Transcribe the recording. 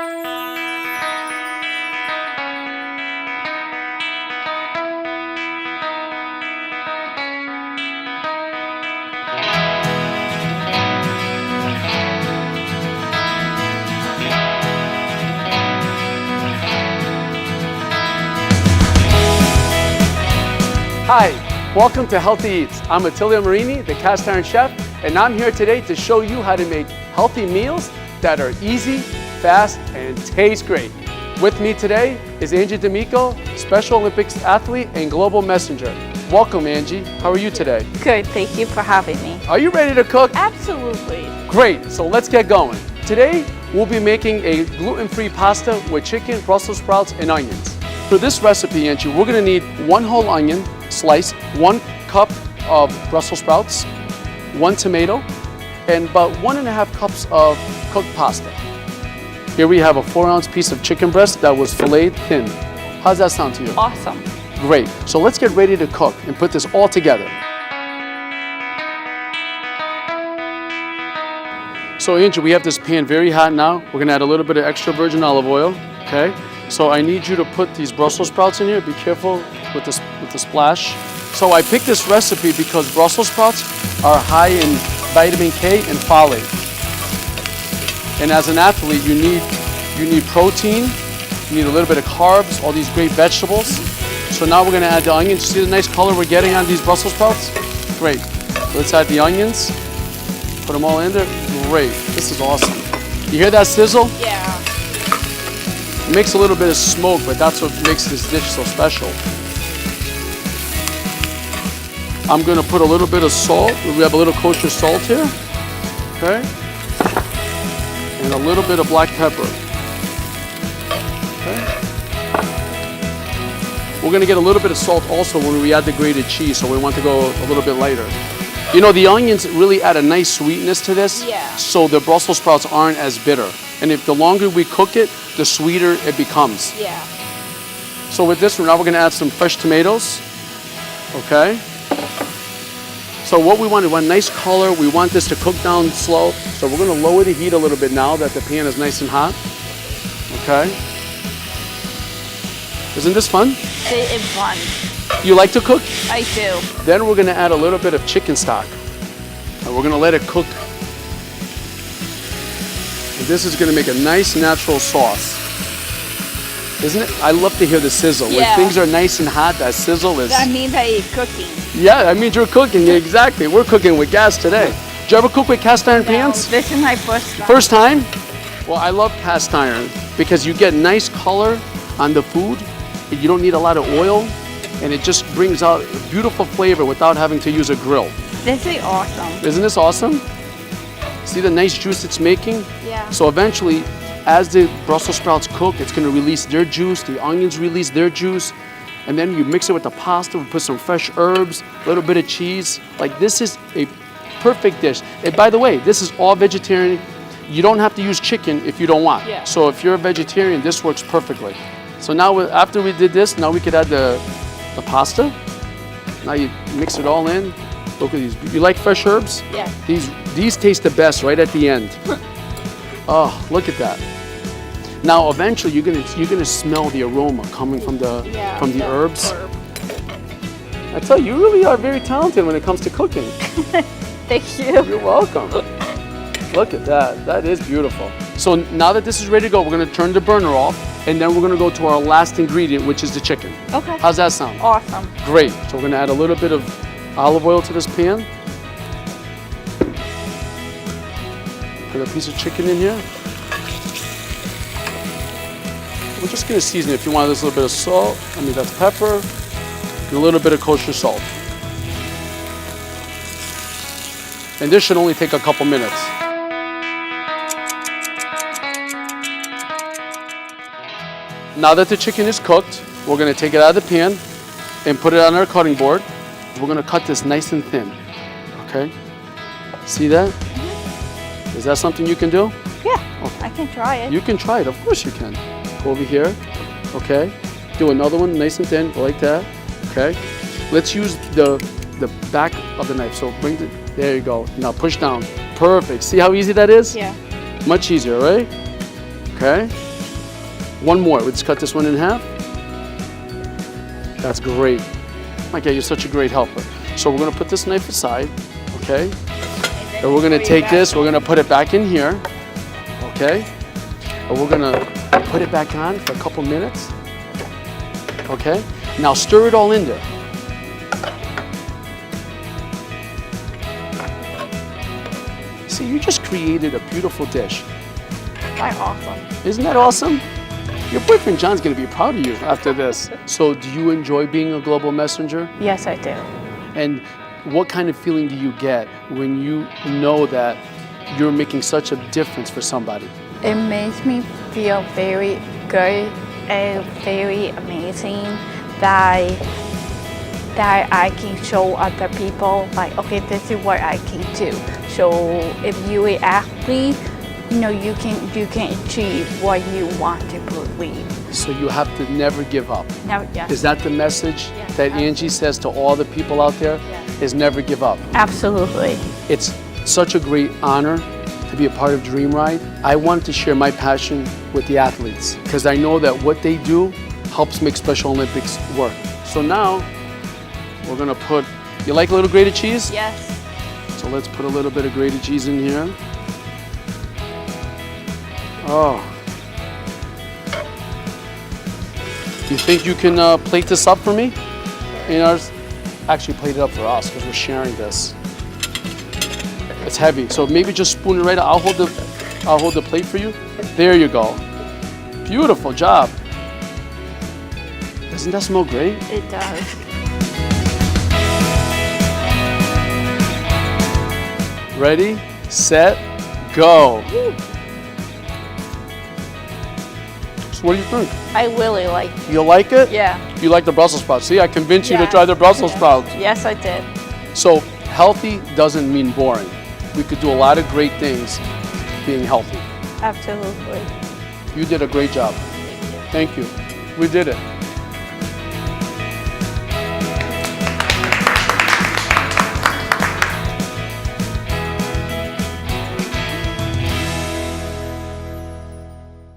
Hi, welcome to Healthy Eats. I'm Attilio Marini, the cast iron chef, and I'm here today to show you how to make healthy meals that are easy, fast, and taste great. With me today is Angie D'Amico, Special Olympics athlete and global messenger. Welcome, Angie. How are you today? Good, thank you for having me. Are you ready to cook? Absolutely. Great, so let's get going. Today, we'll be making a gluten-free pasta with chicken, Brussels sprouts, and onions. For this recipe, Angie, we're gonna need 1 whole onion, slice, 1 cup of Brussels sprouts, 1 tomato, and about 1.5 cups of cooked pasta. Here we have a 4-ounce piece of chicken breast that was filleted thin. How's that sound to you? Awesome. Great. So let's get ready to cook and put this all together. So Angie, we have this pan very hot now. We're gonna add a little bit of extra virgin olive oil, okay? So I need you to put these Brussels sprouts in here. Be careful with the splash. So I picked this recipe because Brussels sprouts are high in vitamin K and folate. And as an athlete, you need protein, you need a little bit of carbs, all these great vegetables. So now we're gonna add the onions. See the nice color we're getting on these Brussels sprouts? Great. Let's add the onions. Put them all in there. Great. This is awesome. You hear that sizzle? Yeah. It makes a little bit of smoke, but that's what makes this dish so special. I'm gonna put a little bit of salt. We have a little kosher salt here, okay? And a little bit of black pepper, okay? We're gonna get a little bit of salt also when we add the grated cheese, so we want to go a little bit lighter. You know, the onions really add a nice sweetness to this, Yeah. so the Brussels sprouts aren't as bitter. And if the longer we cook it, the sweeter it becomes. Yeah. So with this, now we're gonna add some fresh tomatoes, okay? So what we want nice color. We want this to cook down slow. So we're gonna lower the heat a little bit now that the pan is nice and hot, okay? Isn't this fun? It is fun. You like to cook? I do. Then we're gonna add a little bit of chicken stock. And we're gonna let it cook. And this is gonna make a nice natural sauce. Isn't it? I love to hear the sizzle. Yeah. When things are nice and hot, that sizzle is... That means that you're cooking. Yeah, that means you're cooking, exactly. We're cooking with gas today. Did you ever cook with cast iron pans? No, this is my first time. First time? Well, I love cast iron because you get nice color on the food. You don't need a lot of oil, and it just brings out beautiful flavor without having to use a grill. This is awesome. Isn't this awesome? See the nice juice it's making? Yeah. So eventually, as the Brussels sprouts cook, it's gonna release their juice, the onions release their juice, and then you mix it with the pasta, we put some fresh herbs, a little bit of cheese. Like, this is a perfect dish. And by the way, this is all vegetarian. You don't have to use chicken if you don't want. Yeah. So if you're a vegetarian, this works perfectly. So now, after we did this, now we could add the pasta. Now you mix it all in. Look at these. You like fresh herbs? Yeah. These taste the best right at the end. Oh, look at that. Now, eventually, you're gonna smell the aroma coming from the herbs. I tell you, you really are very talented when it comes to cooking. Thank you. You're welcome. Look at that. That is beautiful. So now that this is ready to go, we're gonna turn the burner off, and then we're gonna go to our last ingredient, which is the chicken. Okay. How's that sound? Awesome. Great. So we're gonna add a little bit of olive oil to this pan. Put a piece of chicken in here. We're just gonna season it. If you want, there's a little bit of salt. That's pepper, and a little bit of kosher salt. And this should only take a couple minutes. Now that the chicken is cooked, we're gonna take it out of the pan and put it on our cutting board. We're gonna cut this nice and thin, okay? See that? Is that something you can do? Yeah, I can try it. You can try it, of course you can. Go over here, okay? Do another one nice and thin, like that, okay? Let's use the back of the knife. So there you go. Now push down. Perfect. See how easy that is? Yeah. Much easier, right? Okay. One more. Let's cut this one in half. That's great. Okay, you're such a great helper. So we're gonna put this knife aside, okay? And we're gonna take this, we're gonna put it back in here, okay? And we're gonna put it back on for a couple minutes, okay? Now stir it all in there. See, you just created a beautiful dish. That's awesome. Isn't that awesome? Your boyfriend John's gonna be proud of you after this. So do you enjoy being a global messenger? Yes, I do. And what kind of feeling do you get when you know that you're making such a difference for somebody? It makes me feel very good and very amazing that I can show other people like, okay, this is what I can do. So if you are athlete, you know, you can achieve what you want to believe. So you have to never give up. Now, yes. Is that the message Yes, that Angie says to all the people out there? Yes. Is never give up. Absolutely. It's such a great honor to be a part of Dream Ride. I wanted to share my passion with the athletes because I know that what they do helps make Special Olympics work. So now we're gonna put, you like a little grated cheese? Yes. So let's put a little bit of grated cheese in here. Oh. You think you can plate this up for me? You know, actually plate it up for us because we're sharing this. It's heavy, so maybe just spoon it right. I'll hold the plate for you. There you go. Beautiful job. Doesn't that smell great? It does. Ready, set, go. So what do you think? I really like it. You like it? Yeah. You like the Brussels sprouts. See, I convinced you to Yeah. try the Brussels sprouts. Yes, I did. So healthy doesn't mean boring. We could do a lot of great things being healthy. Absolutely. You did a great job. Thank you. We did it.